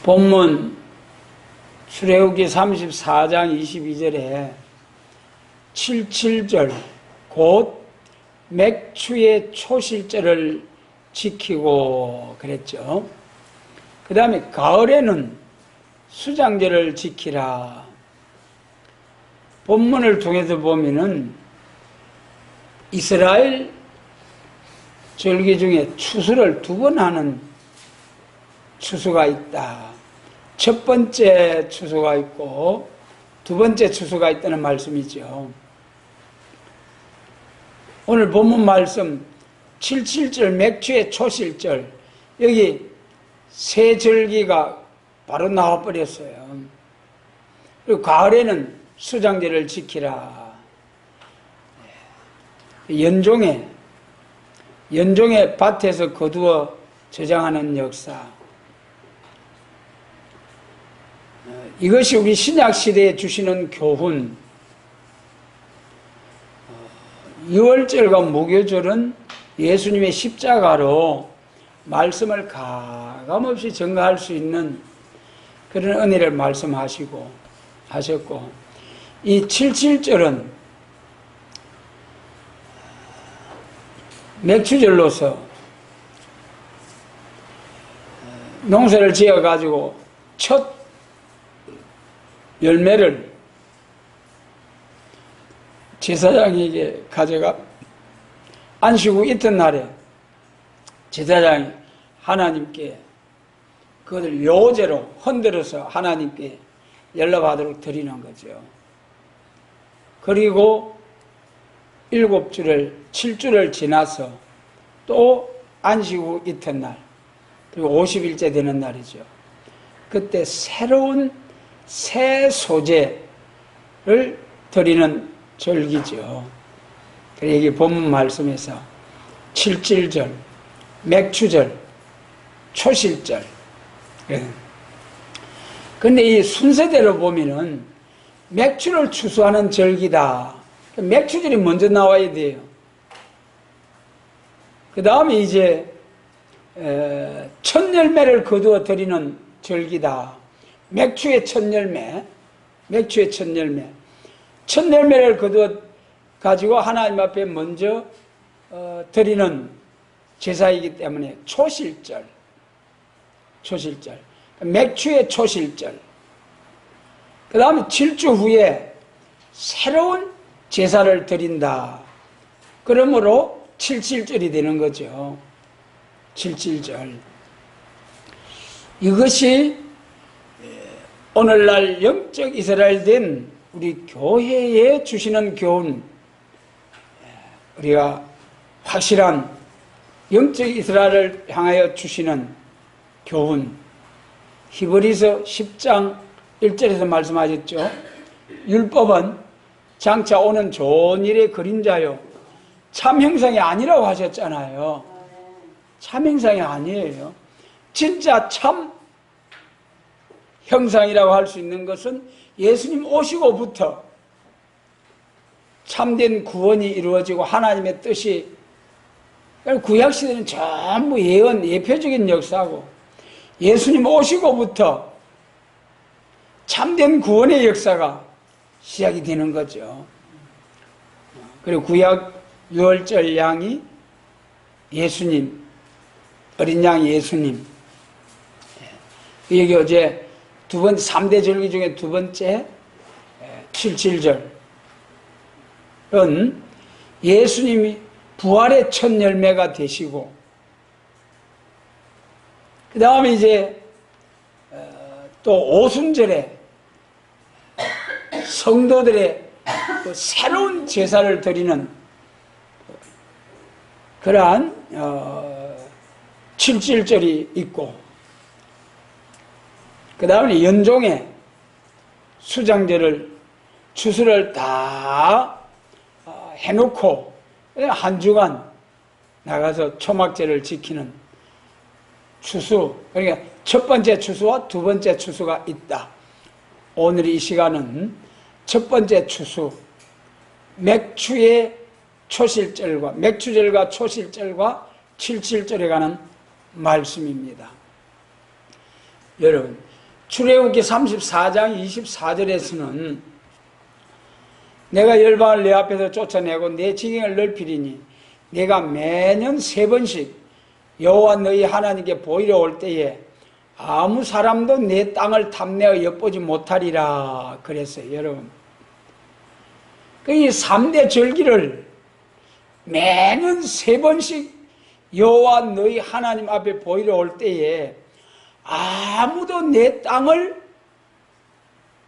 본문 출애굽기 34장 22절에 77절 곧 맥추의 초실절을 지키고 그랬죠. 그 다음에 가을에는 수장절을 지키라. 본문을 통해서 보면은 이스라엘 절기 중에 추수를 2번 하는 추수가 있다. 첫 번째 추수가 있고 두 번째 추수가 있다는 말씀이죠. 오늘 본문 말씀 77절 맥추의 초실절, 여기 세 절기가 바로 나와버렸어요. 그리고 가을에는 수장절을 지키라. 연종의 밭에서 거두어 저장하는 역사, 이것이 우리 신약시대에 주시는 교훈. 유월절과 무교절은 예수님의 십자가로 말씀을 가감없이 증거할 수 있는 그런 은혜를 말씀하셨고, 이 77절은 맥추절로서 농사를 지어가지고 첫 열매를 제사장에게 가져가 안식 후 이튿날에 제사장이 하나님께 그것을 묘제로 흔들어서 하나님께 연락하도록 드리는 거죠. 그리고 7주를 지나서 또 안식 후 이튿날, 그리고 50일째 되는 날이죠. 그때 새로운 새 소재를 드리는 절기죠. 그래서 여기 본문 말씀에서 77절, 맥추절, 초실절. 그런데 이 순서대로 보면은 맥추를 추수하는 절기다. 맥추절이 먼저 나와야 돼요. 그 다음에 이제 첫 열매를 거두어 드리는 절기다. 맥추의 첫 열매. 첫 열매를 거두어 가지고 하나님 앞에 먼저 드리는 제사이기 때문에 초실절. 맥추의 초실절. 그 다음에 7주 후에 새로운 제사를 드린다. 그러므로 77절이 되는 거죠. 77절. 이것이 오늘날 영적 이스라엘 된 우리 교회에 주시는 교훈, 우리가 확실한 영적 이스라엘을 향하여 주시는 교훈. 히브리서 10장 1절에서 말씀하셨죠. 율법은 장차 오는 좋은 일의 그림자요 참 형상이 아니라고 하셨잖아요. 참 형상이 아니에요. 진짜 참 형상이라고 할 수 있는 것은 예수님 오시고부터 참된 구원이 이루어지고 하나님의 뜻이, 구약시대는 전부 예표적인 역사고, 예수님 오시고부터 참된 구원의 역사가 시작이 되는 거죠. 그리고 구약 유월절 양이 예수님, 어린 양이 예수님. 여기 어제 3대 절기 중에 두 번째 77절은 예수님이 부활의 첫 열매가 되시고, 그 다음에 이제 또 오순절에 성도들의 또 새로운 제사를 드리는 그러한 77절이 있고, 그 다음에 연종의 수장절을, 추수를 다 해놓고 한 주간 나가서 초막절을 지키는 추수. 그러니까 첫 번째 추수와 두 번째 추수가 있다. 오늘 이 시간은 첫 번째 추수, 맥추의 초실절과, 맥추절과 초실절과 77절에 관한 말씀입니다. 여러분, 출애굽기 34장 24절에서는 내가 열방을 내 앞에서 쫓아내고 내 지경을 넓히리니 내가 매년 3번씩 여호와 너희 하나님께 보이러 올 때에 아무 사람도 내 땅을 탐내어 엿보지 못하리라 그랬어요. 여러분, 이 3대 절기를 매년 3번씩 여호와 너희 하나님 앞에 보이러 올 때에 아무도 내 땅을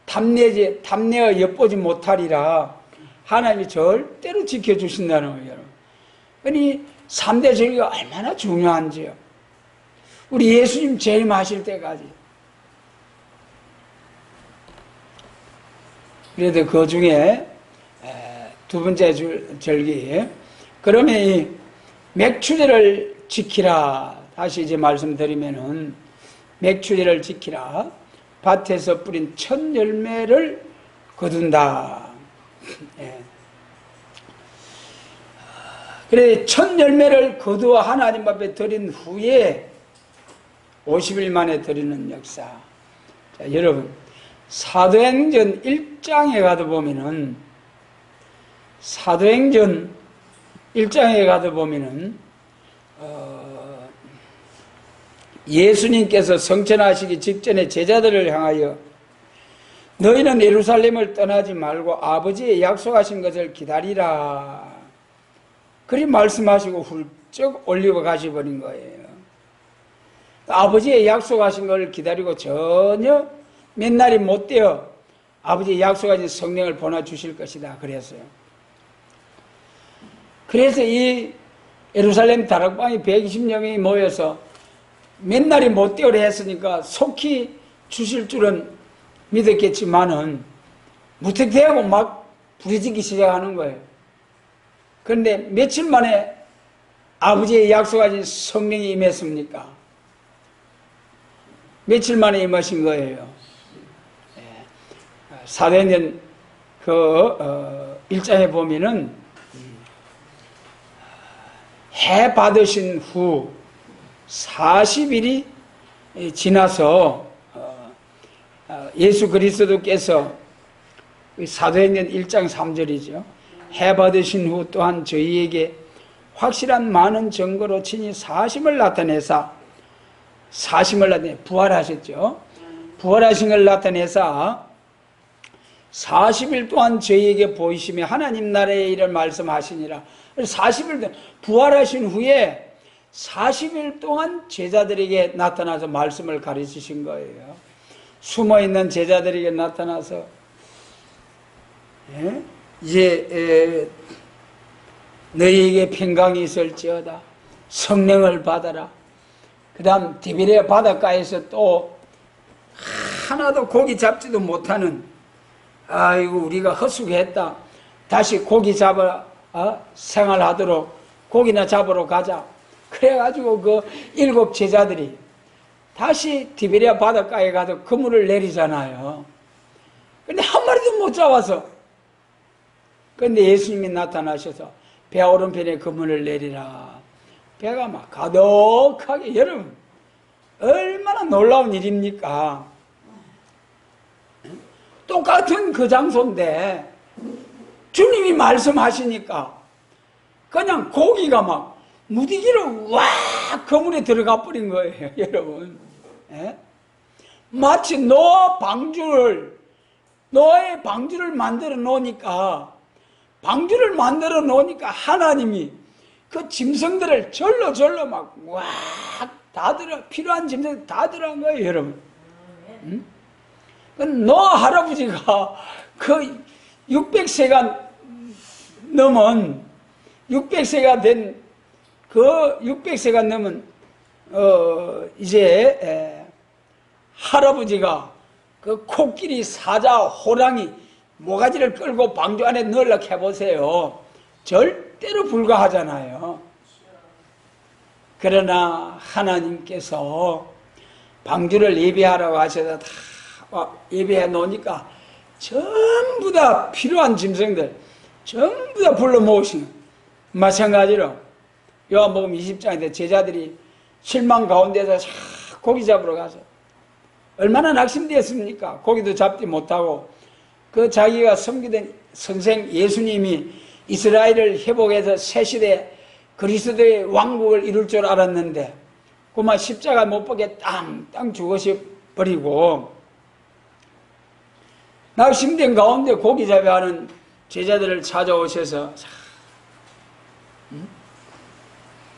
탐내어 엿보지 못하리라 하나님이 절대로 지켜주신다는 거예요. 그러니 3대 절기가 얼마나 중요한지요. 우리 예수님 재림하실 때까지. 그래도 그 중에 두 번째 절기, 그러면 이 맥추제를 지키라. 다시 이제 말씀드리면은 맥추제를 지키라. 밭에서 뿌린 첫 열매를 거둔다. 예. 그래, 첫 열매를 거두어 하나님 앞에 드린 후에 50일 만에 드리는 역사. 자, 여러분, 사도행전 1장에 가도 보면은, 사도행전 1장에 가도 보면은, 예수님께서 성천하시기 직전에 제자들을 향하여 너희는 예루살렘을 떠나지 말고 아버지의 약속하신 것을 기다리라. 그리 말씀하시고 훌쩍 올리고 가시버린 거예요. 아버지의 약속하신 것을 기다리고 전혀 몇 날이 못 되어 아버지의 약속하신 성령을 보내주실 것이다 그랬어요. 그래서 이 예루살렘 다락방에 120여 명이 모여서 몇 날이 못 되어라 했으니까 속히 주실 줄은 믿었겠지만은 무턱대하고 막 부딪히기 시작하는 거예요. 그런데 며칠 만에 아버지의 약속하신 성령이 임했습니까? 며칠 만에 임하신 거예요. 사도행전 그 1장에 보면은 해 받으신 후 40일이 지나서 예수 그리스도께서 사도행전 1장 3절이죠. 해 받으신 후 또한 저희에게 확실한 많은 증거로 친히 사심을 나타내사 부활하셨죠. 부활하신 걸 나타내사 40일 동안 저희에게 보이시며 하나님 나라의 일을 말씀하시니라. 40일 동안 부활하신 후에 40일 동안 제자들에게 나타나서 말씀을 가르치신 거예요. 숨어있는 제자들에게 나타나서 이제 너희에게 평강이 있을지어다. 성령을 받아라. 그 다음 디베레아 바닷가에서 또 하나도 고기 잡지도 못하는, 아이고 우리가 헛수고했다. 다시 고기 잡아 생활하도록 고기나 잡으러 가자. 그래가지고 그 7 제자들이 다시 디베레아 바닷가에 가서 그물을 내리잖아요. 근데 한 마리도 못 잡아서. 근데 예수님이 나타나셔서 배 오른편에 그물을 내리라. 배가 막 가득하게, 여러분 얼마나 놀라운 일입니까? 똑같은 그 장소인데 주님이 말씀하시니까 그냥 고기가 막 무디기로 와 그물에 들어가 버린 거예요. 여러분, 마치 노아의 방주를 만들어 놓으니까 하나님이 그 짐승들을 절로 막 와 다 들어, 필요한 짐승 다 들어간 거예요. 여러분, 노아 할아버지가 그 600세가 넘은 600세가 된 그 600세가 넘은 이제 할아버지가 그 코끼리, 사자, 호랑이, 모가지를 끌고 방주 안에 넣으려고 해보세요. 절대로 불가하잖아요. 그러나 하나님께서 방주를 예배하라고 하셔서 다 예배해 놓으니까 전부 다 필요한 짐승들 전부 다 불러 모으신 거예요. 마찬가지로 요한복음 20장인데 제자들이 실망 가운데서 고기 잡으러 가서 얼마나 낙심되었습니까? 고기도 잡지 못하고 그 자기가 섬기던 선생 예수님이 이스라엘을 회복해서 새시대 그리스도의 왕국을 이룰 줄 알았는데 그만 십자가 못 박게 땅땅 죽으셔버리고 낙심된 가운데 고기잡이하는 제자들을 찾아오셔서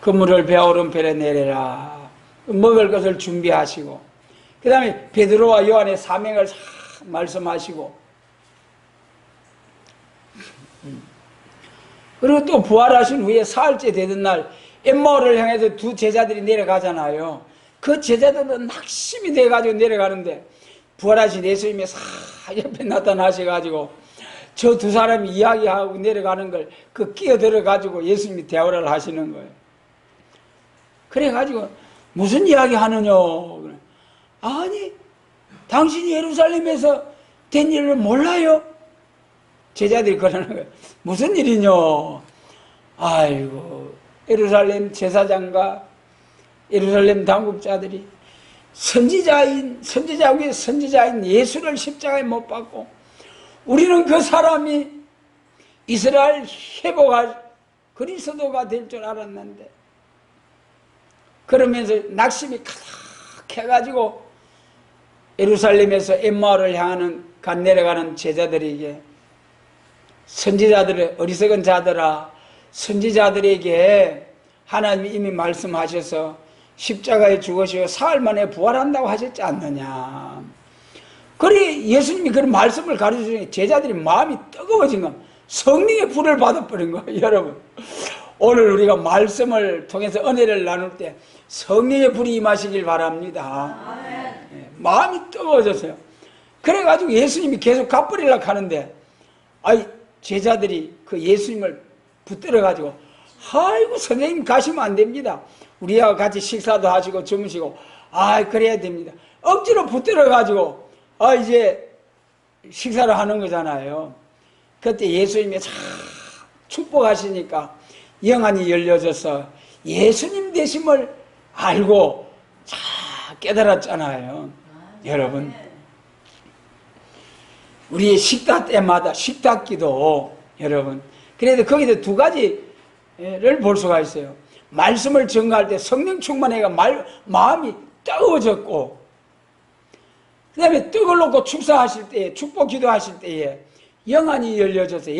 그물을 배 오른편에 내려라. 먹을 것을 준비하시고 그 다음에 베드로와 요한의 사명을 말씀하시고 그리고 또 부활하신 후에 사흘째 되던 날 엠마오를 향해서 두 제자들이 내려가잖아요. 그 제자들도 낙심이 돼가지고 내려가는데 부활하신 예수님이 옆에 나타나셔가지고 저 두 사람이 이야기하고 내려가는 걸 그 끼어들어가지고 예수님이 대화를 하시는 거예요. 그래가지고 무슨 이야기 하느냐? 아니 당신이 예루살렘에서 된 일을 몰라요? 제자들이 그러는 거예요. 무슨 일이냐? 아이고 예루살렘 제사장과 예루살렘 당국자들이 선지자 중에 선지자인 예수를 십자가에 못 박고 우리는 그 사람이 이스라엘 회복할 그리스도가 될 줄 알았는데 그러면서 낙심이 가득해가지고 예루살렘에서 엠마오를 향하는 간 내려가는 제자들에게 선지자들의 어리석은 자들아 선지자들에게 하나님이 이미 말씀하셔서 십자가에 죽으시고 사흘 만에 부활한다고 하셨지 않느냐. 그래 예수님이 그런 말씀을 가르치니 제자들이 마음이 뜨거워진 겁니다. 성령의 불을 받아버린 거예요. 여러분 오늘 우리가 말씀을 통해서 은혜를 나눌 때 성령의 불이 임하시길 바랍니다. 마음이 뜨거워졌어요. 그래가지고 예수님이 계속 갚으리려고 하는데 제자들이 그 예수님을 붙들어가지고 아이고 선생님 가시면 안 됩니다. 우리하고 같이 식사도 하시고 주무시고 그래야 됩니다. 억지로 붙들어가지고 이제 식사를 하는 거잖아요. 그때 예수님이 축복하시니까 영안이 열려져서 예수님 되심을 알고 깨달았잖아요. 여러분 우리의 식탁 때마다 식탁기도 여러분 그래도 거기서 두 가지를 볼 수가 있어요. 말씀을 전가할 때 성령 충만해가 마음이 뜨거워졌고 그 다음에 떡을 놓고 축사하실 때에 축복 기도하실 때에 영안이 열려져서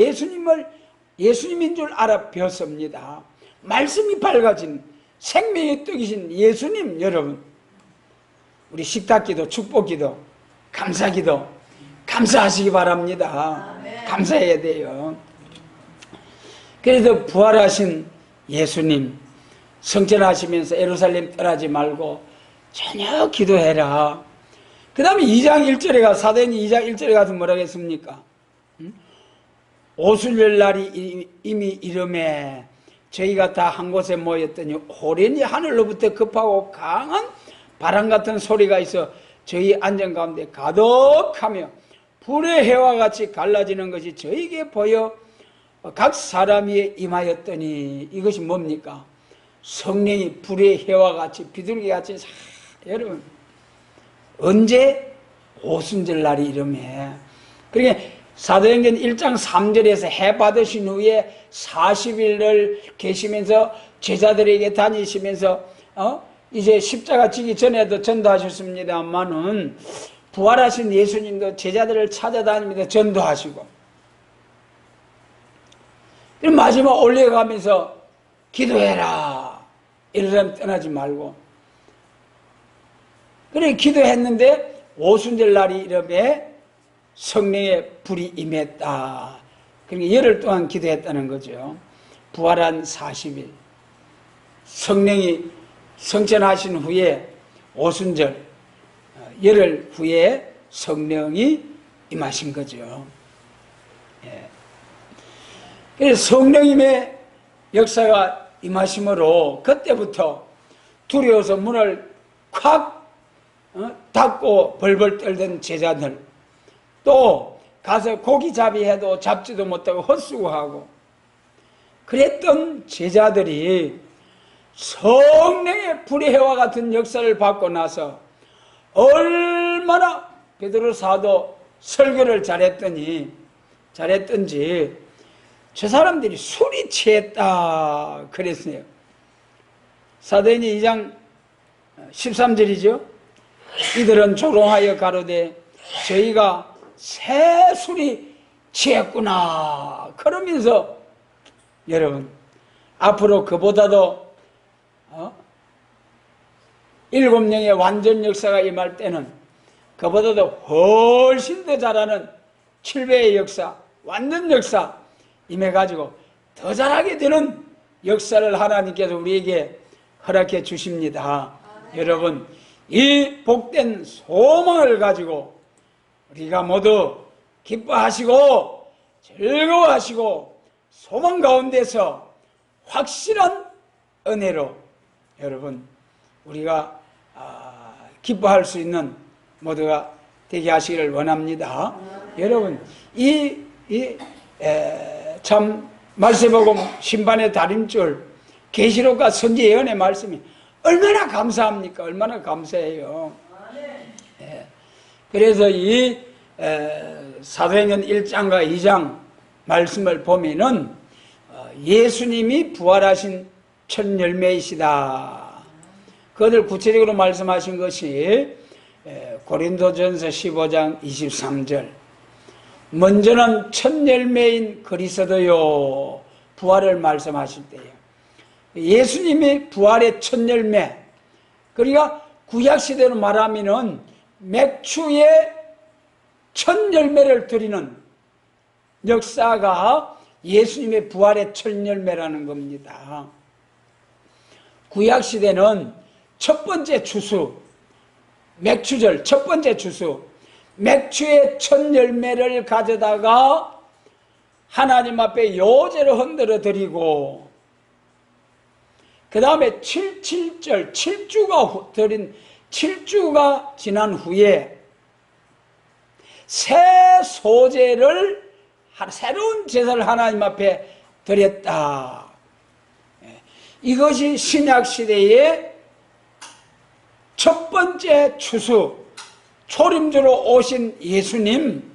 예수님인 줄 알아 뵀습니다. 말씀이 밝아진 생명의 떡이신 예수님 여러분 우리 식탁기도 축복기도 감사기도 감사하시기 바랍니다. 아멘. 감사해야 돼요. 그래서 부활하신 예수님 성천하시면서 예루살렘 떠나지 말고 전혀 기도해라. 그 다음에 2장 1절에 사도행전 2장 1절에 가서 뭐라고 했습니까? 오순절 날이 이미 이름에 저희가 다 한 곳에 모였더니 호련히 하늘로부터 급하고 강한 바람 같은 소리가 있어 저희 안전 가운데 가득하며 불의 해와 같이 갈라지는 것이 저에게 보여 각 사람 위에 임하였더니 이것이 뭡니까? 성령이 불의 해와 같이 비둘기 같이 여러분 언제? 오순절 날이 이름에 그러니까 사도행전 1장 3절에서 해 받으신 후에 40일을 계시면서 제자들에게 다니시면서 이제 십자가 지기 전에도 전도하셨습니다만은 부활하신 예수님도 제자들을 찾아다니면서 전도하시고 그리고 마지막 올려가면서 기도해라 예루살렘 떠나지 말고 그래 기도했는데 오순절 날이 이름에 성령의 불이 임했다. 그러니까 열흘 동안 기도했다는 거죠. 부활한 40일 성령이 성천하신 후에 오순절 열흘 후에 성령이 임하신 거죠. 그래서 성령님의 역사가 임하심으로 그때부터 두려워서 문을 콱 닫고 벌벌 떨던 제자들 또 가서 고기잡이 해도 잡지도 못하고 헛수고하고 그랬던 제자들이 성령의 불의 해와 같은 역사를 받고 나서 얼마나 얼마나 베드로 사도 설교를 잘했던지 저 사람들이 술이 취했다 그랬어요. 사도행전 2장 13절이죠. 이들은 조롱하여 가로되 저희가 새 술이 취했구나. 그러면서 여러분 앞으로 그보다도 7명의 완전 역사가 임할 때는 그보다도 훨씬 더 잘하는 7배의 역사, 완전 역사 임해가지고 더 잘하게 되는 역사를 하나님께서 우리에게 허락해 주십니다. 여러분 이 복된 소망을 가지고 우리가 모두 기뻐하시고 즐거워하시고 소망 가운데서 확실한 은혜로 여러분 우리가 기뻐할 수 있는 모두가 되게 하시기를 원합니다. 여러분 참 말세복음 신반의 다림줄 계시록과 선지 예언의 말씀이 얼마나 감사합니까? 얼마나 감사해요. 그래서 이 사도행전 1장과 2장 말씀을 보면은 예수님이 부활하신 첫 열매이시다. 그것을 구체적으로 말씀하신 것이 고린도전서 15장 23절. 먼저는 첫 열매인 그리스도요. 부활을 말씀하실 때예요. 예수님이 부활의 첫 열매. 그러니까 구약시대로 말하면은 맥주의 첫 열매를 드리는 역사가 예수님의 부활의 첫 열매라는 겁니다. 구약시대는 첫 번째 추수, 맥주절 첫 번째 추수, 맥주의 첫 열매를 가져다가 하나님 앞에 요제로 흔들어 드리고 그 다음에 7.7절 7주가 지난 후에 새 소재를 새로운 제사를 하나님 앞에 드렸다. 이것이 신약시대의 첫 번째 추수, 초림주로 오신 예수님,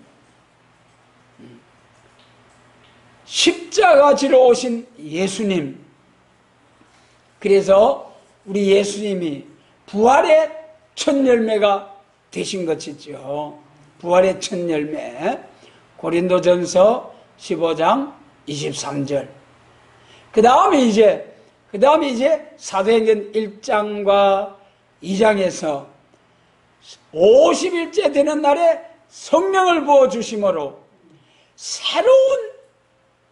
십자가 지러 오신 예수님. 그래서 우리 예수님이 부활의 첫 열매가 되신 것이죠. 부활의 첫 열매. 고린도전서 15장 23절. 그 다음에 이제 사도행전 1장과 2장에서 50일째 되는 날에 성령을 부어주심으로 새로운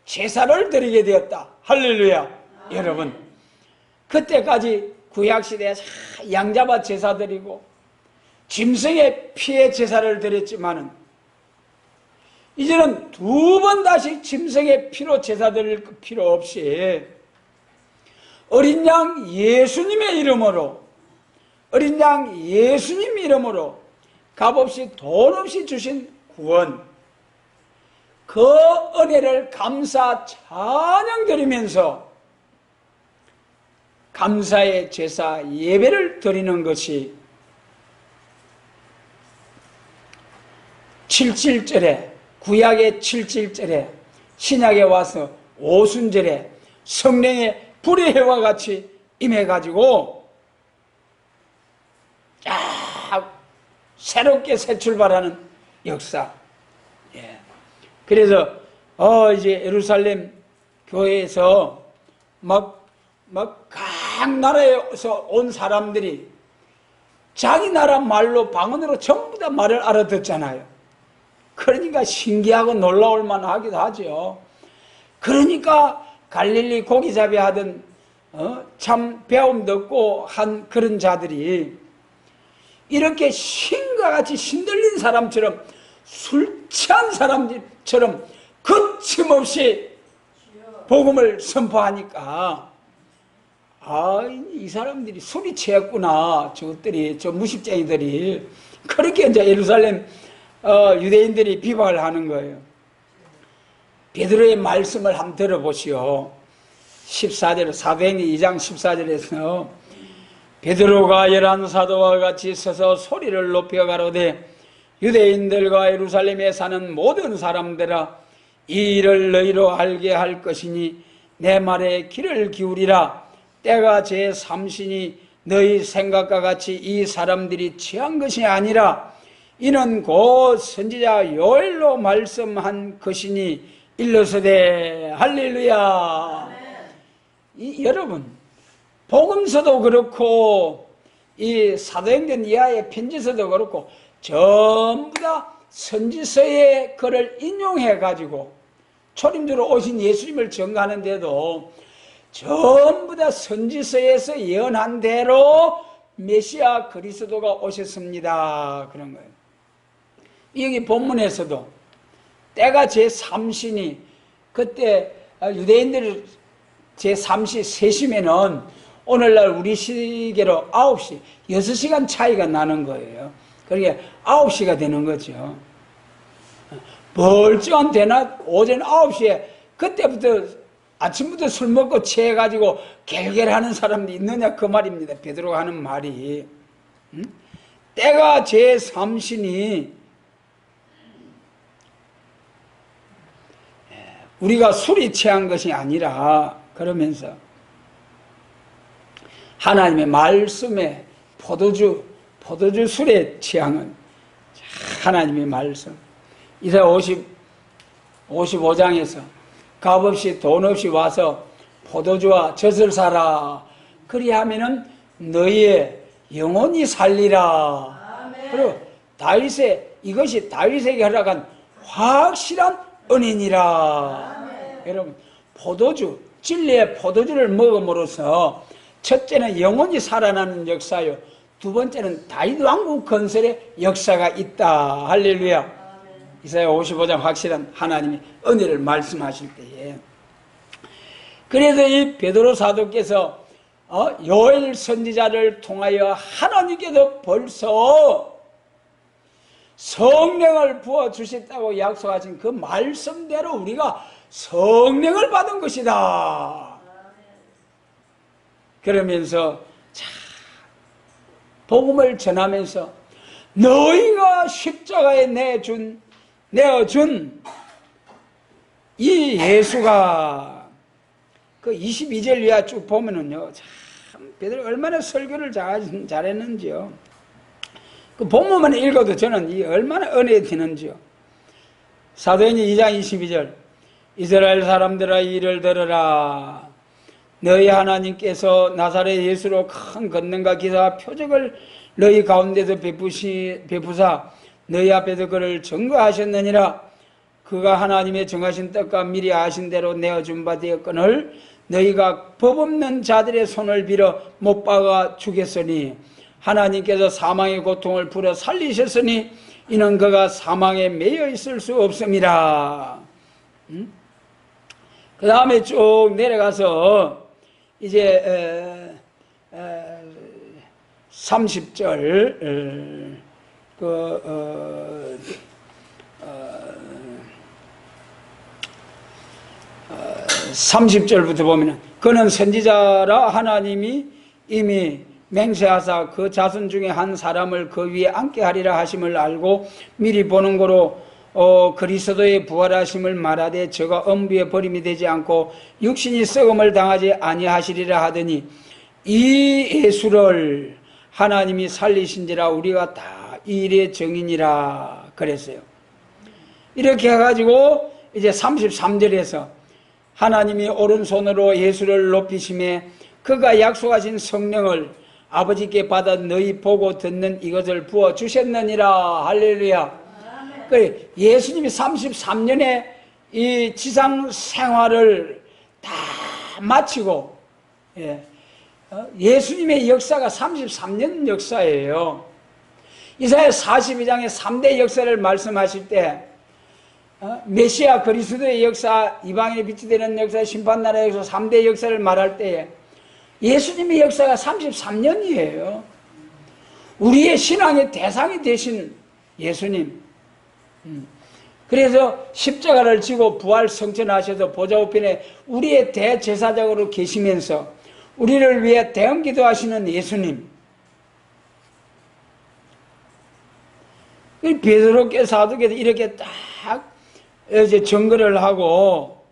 제사를 드리게 되었다. 할렐루야. 여러분 그때까지 구약시대에 양잡아 제사 드리고 짐승의 피의 제사를 드렸지만은 이제는 두 번 다시 짐승의 피로 제사 드릴 필요 없이 어린 양 예수님의 이름으로 어린 양 예수님 이름으로 값없이 돈 없이 주신 구원, 그 은혜를 감사 찬양 드리면서 감사의 제사 예배를 드리는 것이 77절에 구약의 77절에 신약에 와서 오순절에 성령의 불의 해와 같이 임해가지고 쫙 새롭게 새 출발하는 역사. 그래서 이제 예루살렘 교회에서 각 나라에서 온 사람들이 자기 나라 말로 방언으로 전부 다 말을 알아듣잖아요. 그러니까 신기하고 놀라울 만하기도 하죠. 그러니까 갈릴리 고기잡이 하던 참 배움도 없고 한 그런 자들이 이렇게 신과 같이 신들린 사람처럼 술 취한 사람처럼 거침없이 복음을 선포하니까 이 사람들이 술이 취했구나. 저 무식쟁이들이. 그렇게 이제 예루살렘 유대인들이 비방을 하는 거예요. 베드로의 말씀을 한번 들어보시오. 14절, 사도행전 2장 14절에서 베드로가 11 사도와 같이 서서 소리를 높여 가로되 유대인들과 예루살렘에 사는 모든 사람들아, 이 일을 너희로 알게 할 것이니 내 말에 귀를 기울이라. 때가 제 삼신이 너희 생각과 같이 이 사람들이 취한 것이 아니라 이는 곧 선지자 요엘로 말씀한 것이니 일러서되. 할렐루야. 여러분, 복음서도 그렇고 이 사도행전 이하의 편지서도 그렇고 전부 다 선지서의 글을 인용해 가지고 초림주로 오신 예수님을 증거하는데도 전부 다 선지서에서 예언한 대로 메시아 그리스도가 오셨습니다. 그런 거예요. 여기 본문에서도 때가 제3신이 그때 유대인들 제3시 세시면은 오늘날 우리 시계로 9시, 6시간 차이가 나는 거예요. 그러니까 9시가 되는 거죠. 멀쩡한 대낮 오전 9시에 그때부터 아침부터 술 먹고 취해가지고 갤갤하는 사람도 있느냐 그 말입니다. 베드로가 하는 말이. 때가 제3신이 우리가 술이 취한 것이 아니라 그러면서 하나님의 말씀에 포도주 술에 취향은 하나님의 말씀. 이사야 55장에서 값없이 돈 없이 와서 포도주와 젖을 사라. 그리하면은 너희의 영혼이 살리라. 아멘. 그리고 이것이 다윗에게 허락한 확실한 은인이라. 아멘. 여러분, 진리의 포도주를 먹음으로써 첫째는 영혼이 살아나는 역사요, 두 번째는 다윗 왕국 건설의 역사가 있다. 할렐루야. 아멘. 이사야 55장 확실한 하나님의 은혜를 말씀하실 때에, 그래서 이 베드로 사도께서 요엘 선지자를 통하여 하나님께서 벌써 성령을 부어주셨다고 약속하신 그 말씀대로 우리가 성령을 받은 것이다. 그러면서 복음을 전하면서 너희가 십자가에 내어준 이 예수가, 그 22절 이하 쭉 보면은요, 참 베드로 얼마나 설교를 잘했는지요. 그 본문만 읽어도 저는 이 얼마나 은혜 되는지요. 사도행전 2장 22절, 이스라엘 사람들아 이를 들으라. 너희 하나님께서 나사렛 예수로 큰 권능과 기사와 표적을 너희 가운데서 베푸사 너희 앞에서 그를 증거하셨느니라. 그가 하나님의 정하신 뜻과 미리 아신 대로 내어준 바 되었거늘 너희가 법 없는 자들의 손을 빌어 못 박아 죽였으니 하나님께서 사망의 고통을 풀어 살리셨으니 이는 그가 사망에 매여 있을 수 없음이라. 그 다음에 쭉 내려가서 이제 30절 30절부터 보면 그는 선지자라 하나님이 이미 맹세하사 그 자손 중에 한 사람을 그 위에 앉게 하리라 하심을 알고 미리 보는 거로 그리스도의 부활하심을 말하되 저가 엄부에 버림이 되지 않고 육신이 썩음을 당하지 아니하시리라 하더니 이 예수를 하나님이 살리신지라 우리가 다 이 일의 증인이라 그랬어요. 이렇게 해가지고 이제 33절에서 하나님이 오른손으로 예수를 높이심에 그가 약속하신 성령을 아버지께 받아 너희 보고 듣는 이것을 부어주셨느니라. 할렐루야. 그 예수님이 33년의 이 지상 생활을 다 마치고, 예수님의 역사가 33년 역사예요. 이사야 42장에 3대 역사를 말씀하실 때 메시아 그리스도의 역사, 이방인의 빛이 되는 역사, 심판나라의 역사 3대 역사를 말할 때에 예수님의 역사가 33년이에요. 우리의 신앙의 대상이 되신 예수님. 그래서 십자가를 지고 부활 성천하셔서 보좌 우편에 우리의 대제사장으로 계시면서 우리를 위해 대언 기도하시는 예수님. 베드로께 사도께서 이렇게 딱 이제 증거를 하고,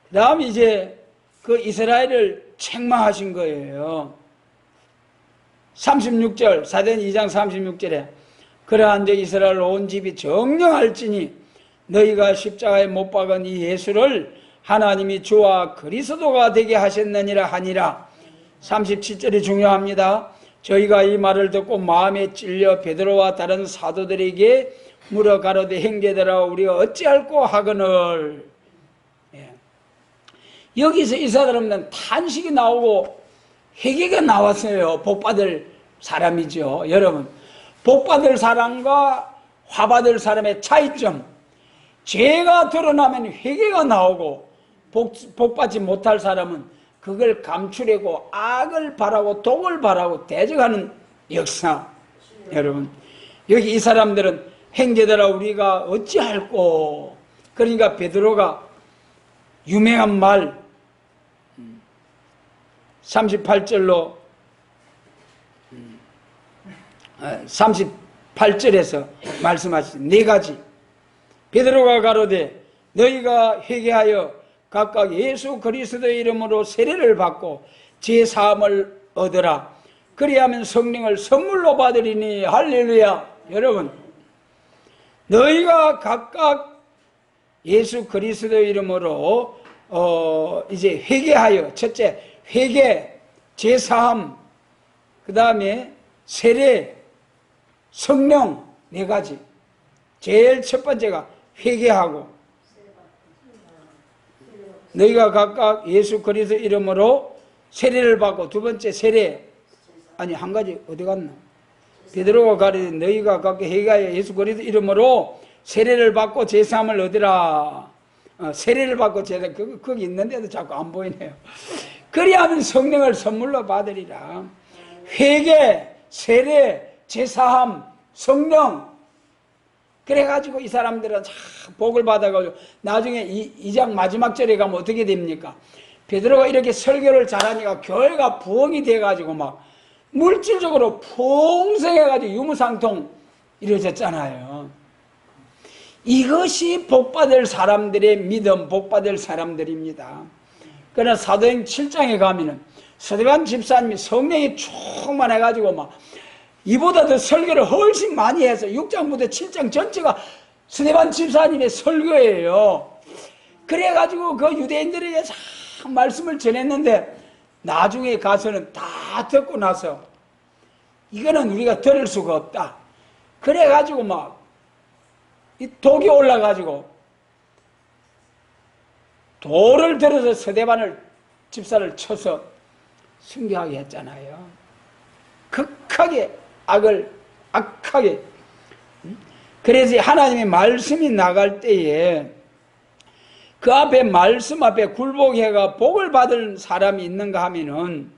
그 다음에 이제 그 이스라엘을 책망하신 거예요. 36절, 사도행 2장 36절에 그러한데 이스라엘 온 집이 정령할지니 너희가 십자가에 못 박은 이 예수를 하나님이 주와 그리스도가 되게 하셨느니라 하니라. 37절이 중요합니다. 저희가 이 말을 듣고 마음에 찔려 베드로와 다른 사도들에게 물어 가로되 형제들아 우리가 어찌할꼬 하거늘. 여기서 이 사람들은 탄식이 나오고 회개가 나왔어요. 복받을 사람이죠. 여러분, 복받을 사람과 화받을 사람의 차이점, 죄가 드러나면 회개가 나오고 복받지 못할 사람은 그걸 감추려고 악을 바라고 독을 바라고 대적하는 역사. 여러분, 여기 이 사람들은 형제들아 우리가 어찌할꼬. 그러니까 베드로가 유명한 말 38절로 38절에서 말씀하시죠. 네 가지. 베드로가 가로되 너희가 회개하여 각각 예수 그리스도의 이름으로 세례를 받고 제사함을 얻으라. 그리하면 성령을 선물로 받으리니. 할렐루야. 여러분, 너희가 각각 예수 그리스도의 이름으로 이제 회개하여, 첫째 회개, 제사함, 그 다음에 세례, 성령, 네 가지. 제일 첫 번째가 회개하고, 너희가 각각 예수 그리스도 이름으로 세례를 받고, 두 번째 세례, 아니 한 가지 어디 갔나? 베드로가 가르쳐 너희가 각각 회개하여 예수 그리스도 이름으로 세례를 받고 제사함을 얻으라. 세례를 받고 제사, 거기 있는데도 자꾸 안 보이네요. 그리하면 성령을 선물로 받으리라. 회개, 세례, 제사함, 성령. 그래가지고 이 사람들은 복을 받아가지고 나중에 2장 마지막 절에 가면 어떻게 됩니까? 베드로가 이렇게 설교를 잘하니까 교회가 부흥이 돼가지고 막 물질적으로 풍성해가지고 유무상통 이루어졌잖아요. 이것이 복받을 사람들의 믿음, 복받을 사람들입니다. 그러나 사도행 7장에 가면은 스데반 집사님이 성령이 충만해가지고 막 이보다 더 설교를 훨씬 많이 해서 6장부터 7장 전체가 스데반 집사님의 설교예요. 그래가지고 그 유대인들에게 참 말씀을 전했는데 나중에 가서는 다 듣고 나서 이거는 우리가 들을 수가 없다. 그래가지고 막 이 독이 올라가지고 돌을 들어서 스데반을 집사를 쳐서 순교하게 했잖아요. 극하게 악하게. 그래서 하나님의 말씀이 나갈 때에 그 앞에 말씀 앞에 굴복해가 복을 받을 사람이 있는가 하면은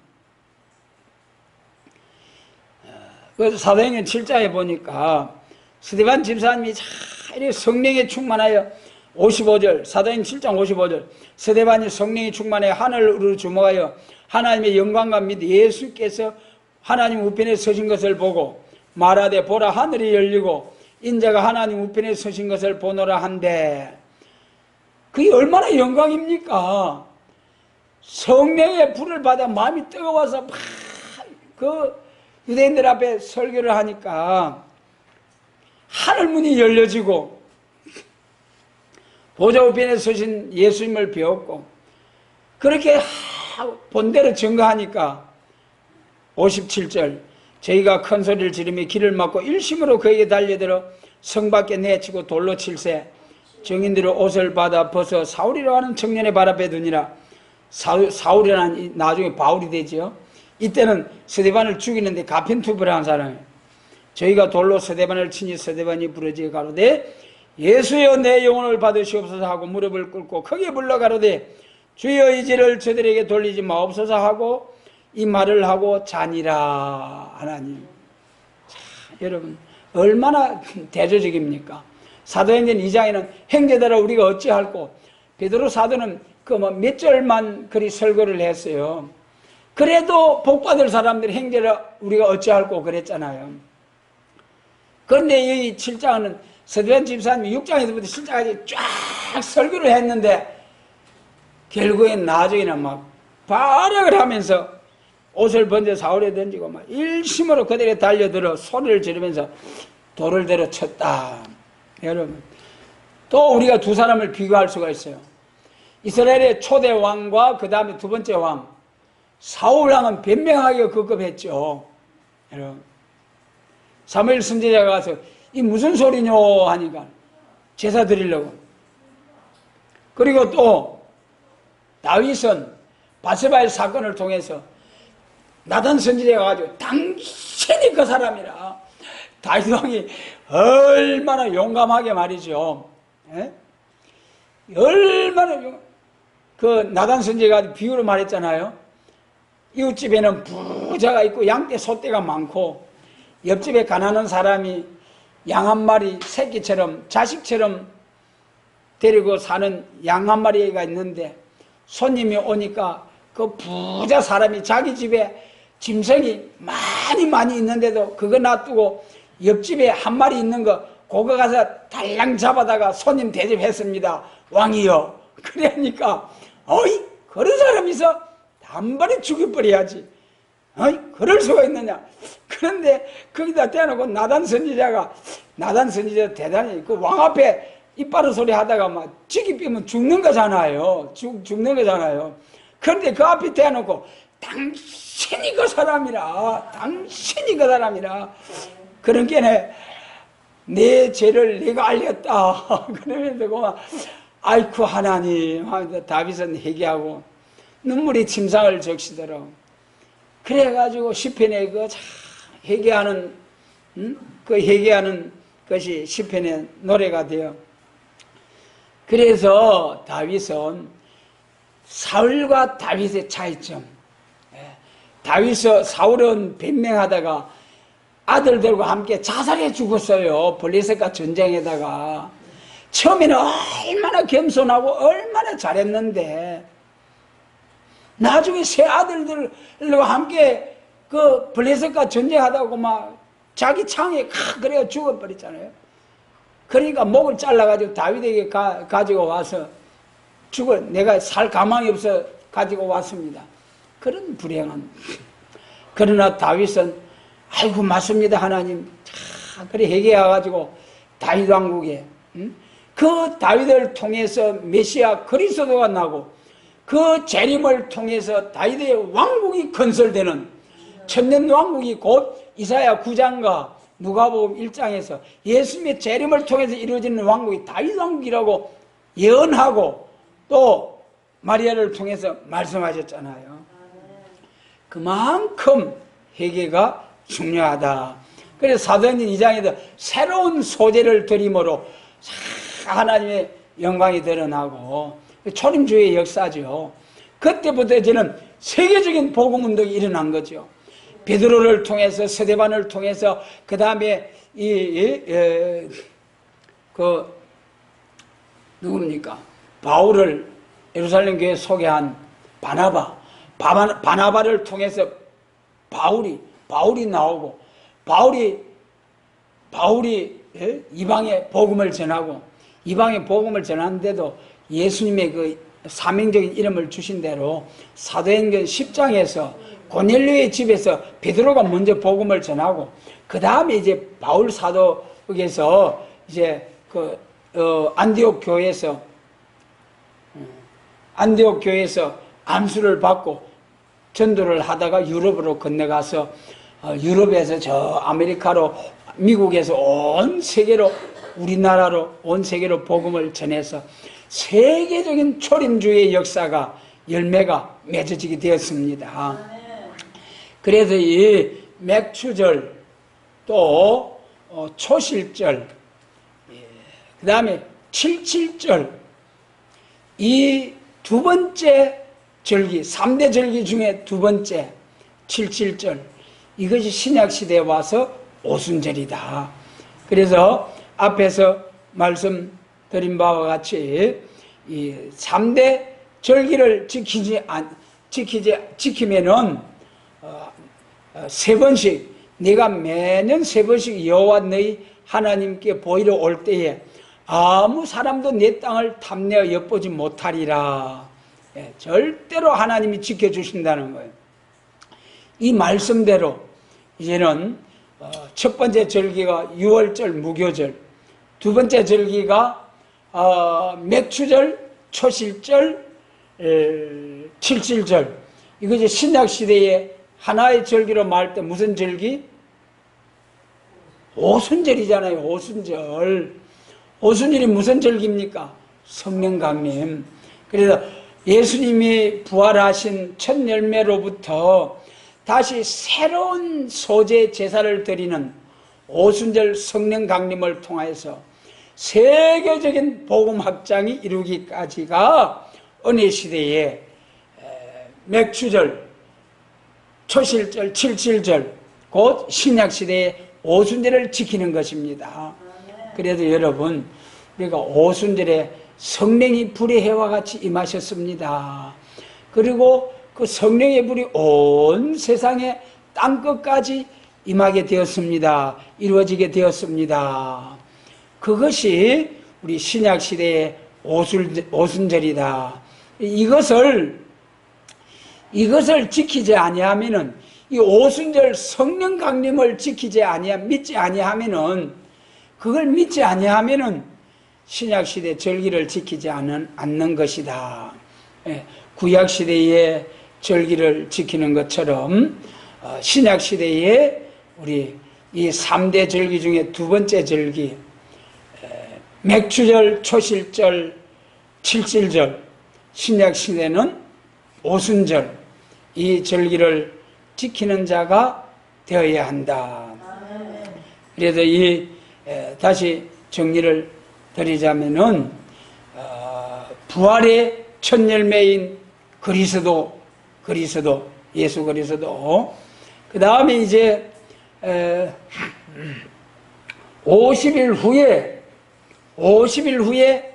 그 사도행전 7장에 보니까 스데반 집사님이 잘 성령에 충만하여 55절 사도행 7장 55절 스데반이 성령이 충만해 하늘으로 주목하여 하나님의 영광과 및 예수께서 하나님 우편에 서신 것을 보고 말하되 보라 하늘이 열리고 인자가 하나님 우편에 서신 것을 보노라 한데 그게 얼마나 영광입니까? 성령의 불을 받아 마음이 뜨거워서 막 그 유대인들 앞에 설교를 하니까 하늘문이 열려지고 보좌 우편에 서신 예수님을 배웠고 그렇게 본대로 증거하니까 57절 저희가 큰 소리를 지르며 길을 막고 일심으로 그에게 달려들어 성 밖에 내치고 돌로 칠세 정인들의 옷을 받아 벗어 사울이라고 하는 청년의 발 앞에 두니라. 사울이라는 나중에 바울이 되죠. 이때는 스데반을 죽이는데 가편투부를 한 사람이에요. 저희가 돌로 스데반을 치니 스데반이 부러지게 가로되 예수여 내 영혼을 받으시옵소서 하고 무릎을 꿇고 크게 불러 가로되 주여 이 죄를 저들에게 돌리지 마옵소서 하고 이 말을 하고 자니라. 하나님, 자, 여러분 얼마나 대조적입니까? 사도행전 2장에는 형제들아 우리가 어찌할꼬. 베드로 사도는 그 몇 절만 그리 설교를 했어요. 그래도 복받을 사람들이 형제들아 우리가 어찌할꼬 그랬잖아요. 그런데 이 7장은 서대한 집사님이 6장에서부터 7장까지 쫙 설교를 했는데 결국엔 나중에는 막 발악을 하면서 옷을 번져 사울에 던지고 막 일심으로 그들에 달려들어 소리를 지르면서 돌을 들어 쳤다. 여러분, 또 우리가 두 사람을 비교할 수가 있어요. 이스라엘의 초대 왕과 그 다음에 두 번째 왕 사울 왕은 변명하기가 급급했죠. 여러분, 사무엘 선지자가 가서 이 무슨 소리뇨 하니까 제사 드리려고. 그리고 또 다윗은 바세바의 사건을 통해서 나단 선지자가 가지고 당신이 그 사람이라. 다윗 왕이 얼마나 용감하게 말이죠. 예? 얼마나 그 나단 선지자가 비유로 말했잖아요. 이웃집에는 부자가 있고 양떼 소떼가 많고 옆집에 가난한 사람이 양 한 마리 새끼처럼 자식처럼 데리고 사는 양 한 마리가 있는데 손님이 오니까 그 부자 사람이 자기 집에 짐승이 많이 있는데도 그거 놔두고 옆집에 한 마리 있는 거 그거 가서 달랑 잡아다가 손님 대접했습니다. 왕이요. 그러니까 어이 그런 사람이 있어? 단번에 죽여버려야지. 어이 그럴 수가 있느냐. 그런데 거기다 대놓고 나단 선지자 대단히 그 왕 앞에 이빨을 소리 하다가 막 지기 삐면 죽는 거잖아요. 죽는 거잖아요. 그런데 그 앞에 대놓고 당신이 그 사람이라. 당신이 그 사람이라. 그런 게네 내 죄를 내가 알렸다. 그러면서 그만 아이쿠 하나님 하면서 다윗은 회개하고 눈물이 침상을 적시더라고. 그래가지고 시편에 그 회개하는 그 회개하는 것이 시편의 노래가 되어. 그래서 다윗은 사울과 다윗의 차이점. 사울은 변명하다가 아들들과 함께 자살해 죽었어요. 블레셋과 전쟁에다가. 처음에는 얼마나 겸손하고 얼마나 잘했는데 나중에 세 아들들과 함께 그 블레셋과 전쟁하다고 막 자기 창에 그래가 죽어버렸잖아요. 그러니까 목을 잘라가지고 다윗에게 가지고 와서 내가 살 가망이 없어 가지고 왔습니다. 그런 불행한. 그러나 다윗은 아이고 맞습니다 하나님. 그래 회개해가지고 다윗 왕국에 그 다윗을 통해서 메시아 그리스도가 나고 그 재림을 통해서 다윗의 왕국이 건설되는 천년 왕국이 곧 이사야 9장과 누가복음 1장에서 예수님의 재림을 통해서 이루어지는 왕국이 다윗 왕국이라고 예언하고 또 마리아를 통해서 말씀하셨잖아요. 그만큼 회개가 중요하다. 그래서 사도행전 2장에도 새로운 소재를 드림으로 하나님의 영광이 드러나고 초림주의 역사죠. 그때부터 이제는 세계적인 복음운동이 일어난 거죠. 베드로를 통해서 스데반을 통해서 그 다음에 누굽니까? 바울을 예루살렘 교회에 소개한 바나바를 통해서 바울이 나오고 바울이 이방의 복음을 전하고 이방의 복음을 전하는데도 예수님의 그 사명적인 이름을 주신 대로 사도행전 10장에서 고넬료의 집에서 베드로가 먼저 복음을 전하고 그 다음에 이제 바울 사도에서 이제 안디옥 교회에서 안수를 받고 전도를 하다가 유럽으로 건너가서 유럽에서 저 아메리카로 미국에서 온 세계로 우리나라로 온 세계로 복음을 전해서 세계적인 초림주의 역사가 열매가 맺어지게 되었습니다. 그래서 이 맥추절 또 초실절 그 다음에 칠칠절 이 두 번째 절기 3대 절기 중에 두 번째 칠칠절 이것이 신약시대에 와서 오순절이다. 그래서 앞에서 말씀드린 바와 같이 이 3대 절기를 지키면은 세 번씩 네가 매년 세 번씩 여호와 너희 하나님께 보이러 올 때에 아무 사람도 내 땅을 탐내어 엿보지 못하리라. 절대로 하나님이 지켜주신다는 거예요. 이 말씀대로 이제는 첫 번째 절기가 유월절 무교절, 두 번째 절기가 맥추절, 초실절, 칠칠절. 이거 이제 신약 시대에 하나의 절기로 말할 때 무슨 절기? 오순절이잖아요. 오순절. 오순절이 무슨 절기입니까? 성령 강림. 그래서 예수님이 부활하신 첫 열매로부터 다시 새로운 소재 제사를 드리는 오순절 성령 강림을 통해서 세계적인 복음 확장이 이루기까지가 은혜 시대에 맥추절, 초실절, 칠칠절, 곧 신약 시대의 오순절을 지키는 것입니다. 그래도 여러분, 우리가 오순절에 성령이 불의 해와 같이 임하셨습니다. 그리고 그 성령의 불이 온 세상에 땅끝까지 임하게 되었습니다. 이루어지게 되었습니다. 그것이 우리 신약 시대의 오순절이다. 이것을 지키지 아니하면은, 이 오순절 성령 강림을 지키지 믿지 아니하면은, 그걸 믿지 아니하면은 신약 시대 절기를 지키지 않는 것이다. 구약 시대의 절기를 지키는 것처럼 신약 시대에 우리 이 3대 절기 중에 두 번째 절기, 맥추절, 초실절, 칠칠절, 신약 시대는 오순절, 이 절기를 지키는 자가 되어야 한다. 그래서 다시 정리를 드리자면은 부활의 첫 열매인 그리스도, 예수 그리스도, 그 다음에 이제 50일 후에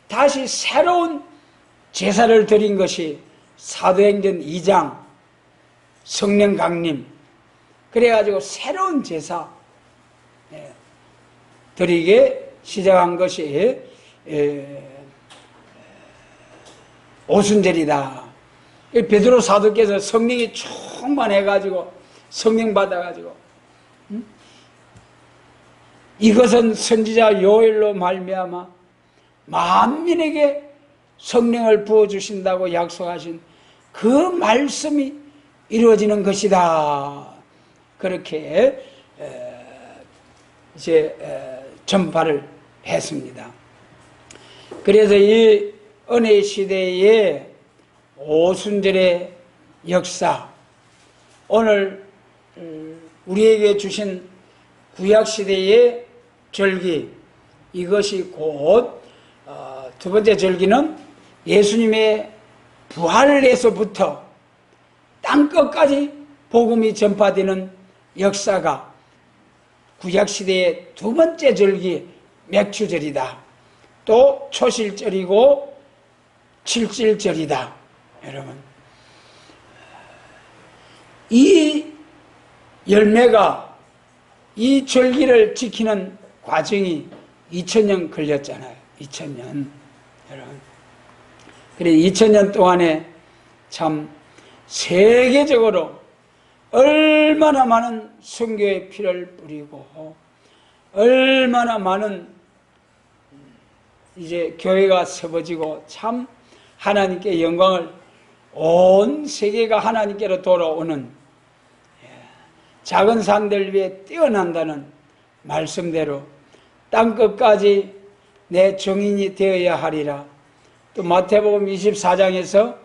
다시 새로운 제사를 드린 것이 사도행전 2장 성령 강림. 그래가지고 새로운 제사 드리게 시작한 것이 오순절이다. 베드로 사도께서 성령이 충만해가지고 성령 받아가지고 이것은 선지자 요엘로 말미암아 만민에게 성령을 부어주신다고 약속하신 그 말씀이 이루어지는 것이다. 그렇게 이제 전파를 했습니다. 그래서 이 은혜 시대의 오순절의 역사, 오늘 우리에게 주신 구약시대의 절기, 이것이 곧 두 번째 절기는 예수님의 부활에서부터 땅끝까지 복음이 전파되는 역사가 구약시대의 두 번째 절기 맥추절이다. 또 초실절이고 칠칠절이다. 여러분, 이 열매가, 이 절기를 지키는 과정이 2000년 걸렸잖아요. 2000년. 여러분, 그래 2000년 동안에 참 세계적으로 얼마나 많은 선교의 피를 뿌리고 얼마나 많은 이제 교회가 세워지고 참 하나님께 영광을, 온 세계가 하나님께로 돌아오는 작은 산들 위에 뛰어난다는 말씀대로 땅끝까지 내 정인이 되어야 하리라. 또 마태복음 24장에서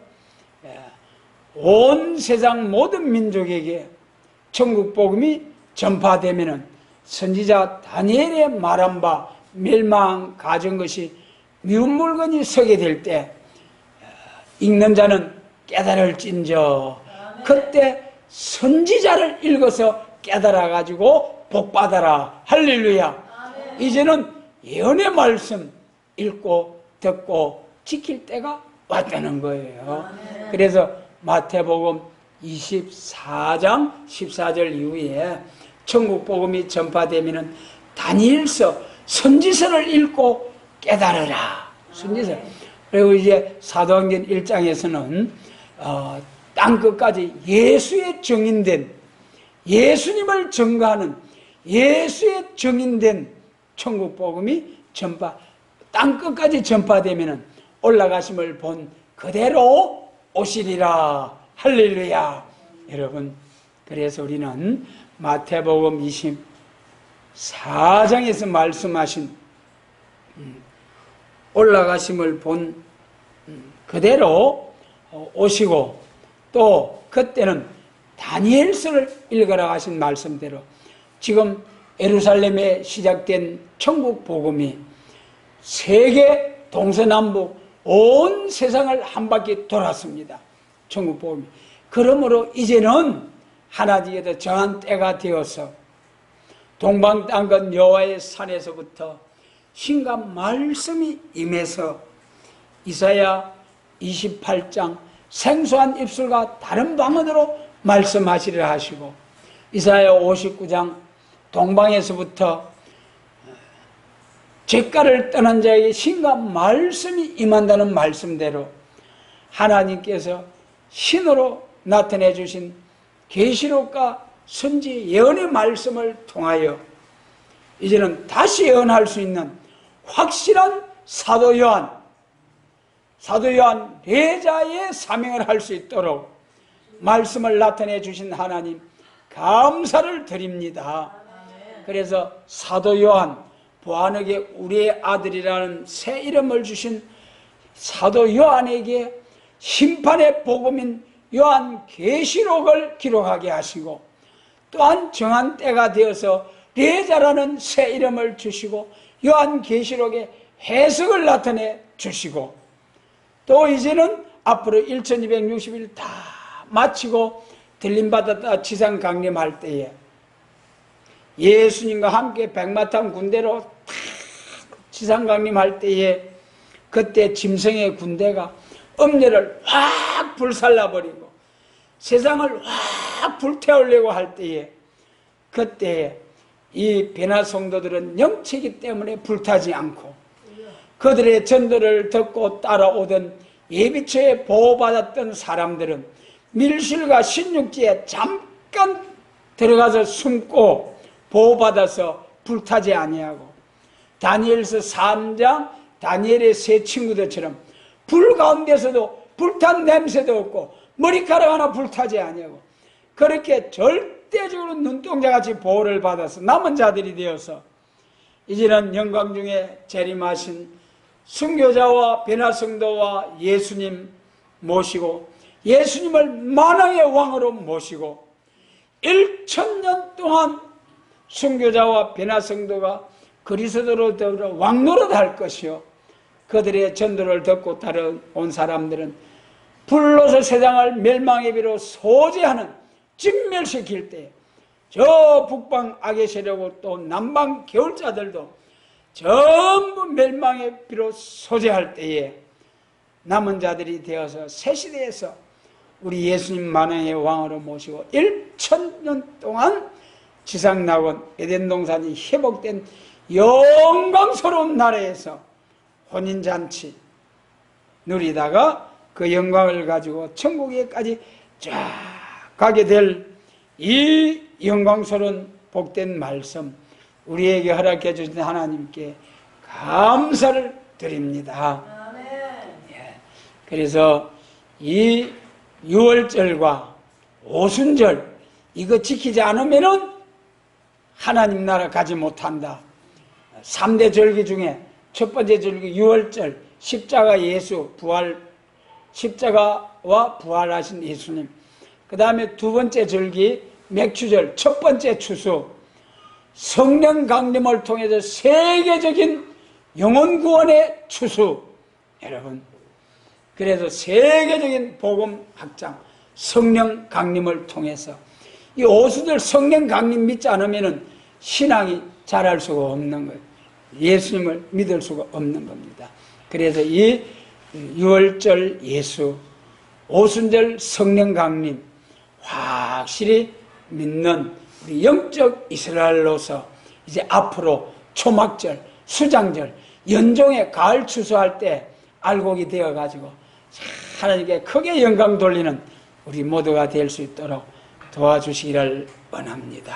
온 세상 모든 민족에게 천국 복음이 전파되면은 선지자 다니엘의 말한 바 멸망 가진 것이 미운 물건이 서게 될 때 읽는 자는 깨달을진저, 그때 선지자를 읽어서 깨달아가지고 복받아라. 할렐루야. 이제는 예언의 말씀 읽고 듣고 지킬 때가 왔다는 거예요. 그래서 마태복음 24장 14절 이후에 천국 복음이 전파되면은 다니엘서, 선지서를 읽고 깨달으라. 선지서. 그리고 이제 사도행전 1장에서는 땅끝까지 예수의 증인된, 예수님을 증거하는 예수의 증인된 천국 복음이 땅끝까지 전파되면은 올라가심을 본 그대로 오시리라. 할렐루야. 여러분, 그래서 우리는 마태복음 24장에서 말씀하신 올라가심을 본 그대로 오시고, 또 그때는 다니엘서를 읽으라 하신 말씀대로 지금 예루살렘에 시작된 천국 복음이 세계 동서남북 온 세상을 한 바퀴 돌았습니다. 천국 복음이. 그러므로 이제는 하나님께서 정한 때가 되어서 동방 땅끝 여호와의 산에서부터 신과 말씀이 임해서 이사야 28장 생소한 입술과 다른 방언으로 말씀하시리라 하시고, 이사야 59장 동방에서부터 죄가를 떠난 자에게 신과 말씀이 임한다는 말씀대로 하나님께서 신으로 나타내 주신 계시록과 선지 예언의 말씀을 통하여 이제는 다시 예언할 수 있는 확실한 사도 요한 레자의 사명을 할 수 있도록 말씀을 나타내 주신 하나님 감사를 드립니다. 그래서 사도 요한, 보아하에게 우리의 아들이라는 새 이름을 주신 사도 요한에게 심판의 복음인 요한 계시록을 기록하게 하시고, 또한 정한 때가 되어서 레자라는 새 이름을 주시고 요한 계시록의 해석을 나타내 주시고, 또 이제는 앞으로 1260일 다 마치고 들림받았다 지상 강림할 때에 예수님과 함께 백마탄 군대로 다 지상 강림할 때에 그때 짐승의 군대가 음녀를 확 불살라버리고 세상을 확 불태우려고 할 때에, 그때에 이 베나 성도들은 영치기 때문에 불타지 않고 그들의 전도를 듣고 따라오던 예비처에 보호받았던 사람들은 밀실과 신육지에 잠깐 들어가서 숨고 보호받아서 불타지 아니하고, 다니엘서 3장 다니엘의 세 친구들처럼 불 가운데서도 불탄 냄새도 없고 머리카락 하나 불타지 아니하고 그렇게 절대적으로 눈동자같이 보호를 받아서 남은 자들이 되어서 이제는 영광 중에 재림하신 순교자와 베나성도와 예수님 모시고 예수님을 만왕의 왕으로 모시고 1000년 동안 순교자와 베나성도가 그리스도로 더불어 왕노릇할 것이요, 그들의 전도를 듣고 따라온 사람들은 불로서 세상을 멸망의 비로 소재하는 진멸시킬 때 저 북방 악의 세력고 또 남방 겨울자들도 전부 멸망의 비로 소재할 때에 남은 자들이 되어서 새 시대에서 우리 예수님 만왕의 왕으로 모시고 1000년 동안 지상낙원 에덴 동산이 회복된 영광스러운 나라에서 혼인잔치 누리다가 그 영광을 가지고 천국에까지 쫙 가게 될 이 영광스러운 복된 말씀 우리에게 허락해 주신 하나님께 감사를 드립니다. 예. 그래서 이 6월절과 오순절 이거 지키지 않으면은 하나님 나라 가지 못한다. 3대 절기 중에 첫 번째 절기 6월절 십자가 예수 부활, 십자가와 부활하신 예수님. 그 다음에 두 번째 절기 맥추절 첫 번째 추수, 성령 강림을 통해서 세계적인 영혼 구원의 추수. 여러분, 그래서 세계적인 복음 확장, 성령 강림을 통해서 이 오순절 성령 강림 믿지 않으면 신앙이 자랄 수가 없는 거예요. 예수님을 믿을 수가 없는 겁니다. 그래서 이 6월절 예수, 오순절 성령 강림 확실히 믿는 우리 영적 이스라엘로서 이제 앞으로 초막절, 수장절, 연종의 가을 추수할 때 알곡이 되어가지고 하나님께 크게 영광 돌리는 우리 모두가 될 수 있도록 도와주시기를 원합니다.